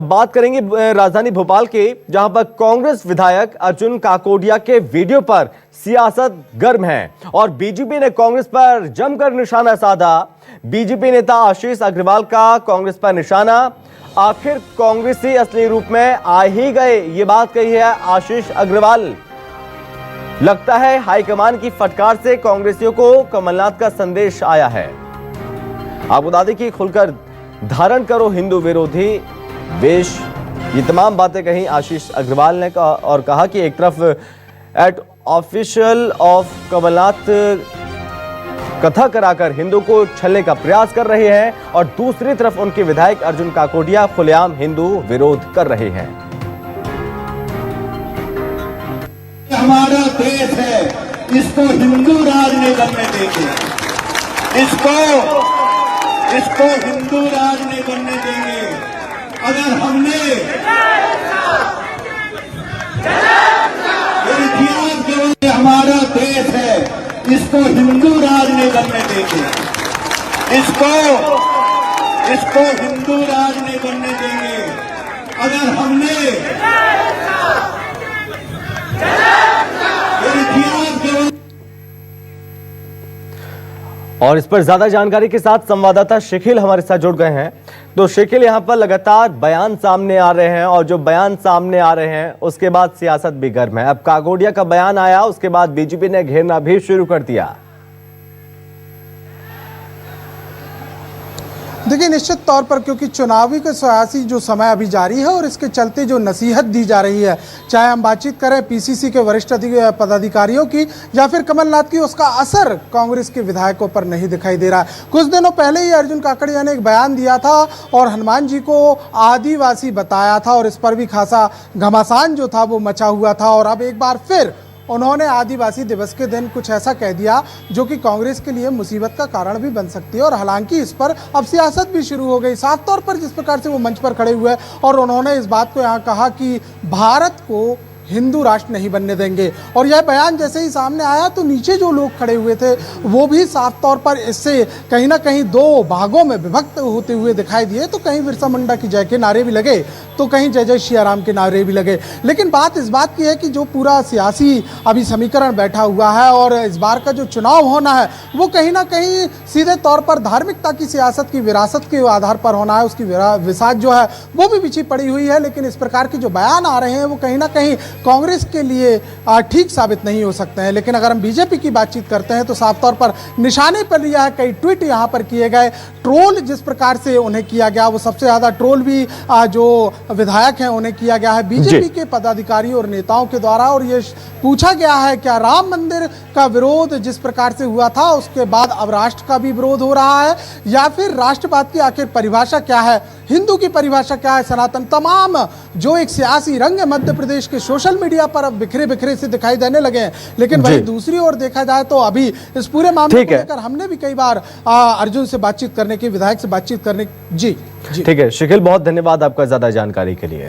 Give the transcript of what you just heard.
बात करेंगे राजधानी भोपाल के, जहां पर कांग्रेस विधायक अर्जुन काकोडिया के वीडियो पर सियासत गर्म है और बीजेपी ने कांग्रेस पर जमकर निशाना साधा। बीजेपी नेता आशीष अग्रवाल का कांग्रेस पर निशाना। आखिर कांग्रेसी असली रूप में आ ही गए, ये बात कही है आशीष अग्रवाल। लगता है हाईकमान की फटकार से कांग्रेसियों को कमलनाथ का संदेश आया है। आपको बता दें कि खुलकर धारण करो हिंदू विरोधी वेश, ये तमाम बातें कही आशीष अग्रवाल ने और कहा कि एक तरफ एट ऑफिशियल ऑफ कमलनाथ कथा कराकर हिंदू को छलने का प्रयास कर रहे हैं और दूसरी तरफ उनके विधायक अर्जुन काकोडिया खुलेआम हिंदू विरोध कर रहे हैं। हमारा देश है, इसको हिंदू राज नहीं बनने देंगे, इसको हिंदू राज नहीं बनने देंगे। अगर हमने हमारा देश है, इसको हिंदू राज नहीं बनने देंगे, इसको हिंदू राज नहीं बनने देंगे। अगर हमने और इस पर ज्यादा जानकारी के साथ संवाददाता शिखिल हमारे साथ जुड़ गए हैं। तो शिखिल, यहां पर लगातार बयान सामने आ रहे हैं और जो बयान सामने आ रहे हैं उसके बाद सियासत भी गर्म है। अब काकोडिया का बयान आया, उसके बाद बीजेपी ने घेरना भी शुरू कर दिया। देखिए, निश्चित तौर पर क्योंकि चुनावी का सियासी जो समय अभी जारी है और इसके चलते जो नसीहत दी जा रही है, चाहे हम बातचीत करें पीसीसी के वरिष्ठ पदाधिकारियों की या फिर कमलनाथ की, उसका असर कांग्रेस के विधायकों पर नहीं दिखाई दे रहा है। कुछ दिनों पहले ही अर्जुन काकोडिया ने एक बयान दिया था और हनुमान जी को आदिवासी बताया था और इस पर भी खासा घमासान जो था वो मचा हुआ था। और अब एक बार फिर उन्होंने आदिवासी दिवस के दिन कुछ ऐसा कह दिया जो कि कांग्रेस के लिए मुसीबत का कारण भी बन सकती है। और हालांकि इस पर अब सियासत भी शुरू हो गई। साफ तौर पर जिस प्रकार से वो मंच पर खड़े हुए और उन्होंने इस बात को यहाँ कहा कि भारत को हिंदू राष्ट्र नहीं बनने देंगे, और यह बयान जैसे ही सामने आया तो नीचे जो लोग खड़े हुए थे वो भी साफ तौर पर इससे कहीं ना कहीं दो भागों में विभक्त होते हुए दिखाई दिए। तो कहीं बिरसा मुंडा की जय के नारे भी लगे तो कहीं जय जय श्री राम के नारे भी लगे। लेकिन बात इस बात की है कि जो पूरा सियासी अभी समीकरण बैठा हुआ है और इस बार का जो चुनाव होना है वो कहीं ना कहीं सीधे तौर पर धार्मिकता की सियासत की विरासत के आधार पर होना है। उसकी विसात जो है वो भी पीछे पड़ी हुई है। लेकिन इस प्रकार के जो बयान आ रहे हैं वो कहीं ना कहीं कांग्रेस के लिए ठीक साबित नहीं हो सकते हैं। लेकिन अगर हम बीजेपी की बातचीत करते हैं तो साफ तौर पर निशाने पर लिया है। कई ट्वीट यहां पर किए गए, ट्रोल जिस प्रकार से उन्हें किया गया, वो सबसे ज्यादा ट्रोल भी जो विधायक हैं उन्हें किया गया है बीजेपी के पदाधिकारियों और नेताओं के द्वारा। और ये पूछा गया है क्या राम मंदिर का विरोध जिस प्रकार से हुआ था उसके बाद अब राष्ट्र का भी विरोध हो रहा है, या फिर राष्ट्रवाद की आखिर परिभाषा क्या है, हिंदू की परिभाषा क्या है, सनातन, तमाम जो एक सियासी रंग मध्य प्रदेश के सोशल मीडिया पर अब बिखरे बिखरे से दिखाई देने लगे हैं। लेकिन वहीं दूसरी ओर देखा जाए तो अभी इस पूरे मामले को लेकर हमने भी कई बार अर्जुन से बातचीत करने की, विधायक से बातचीत करने जी ठीक है शिखिल, बहुत धन्यवाद आपका ज्यादा जानकारी के लिए।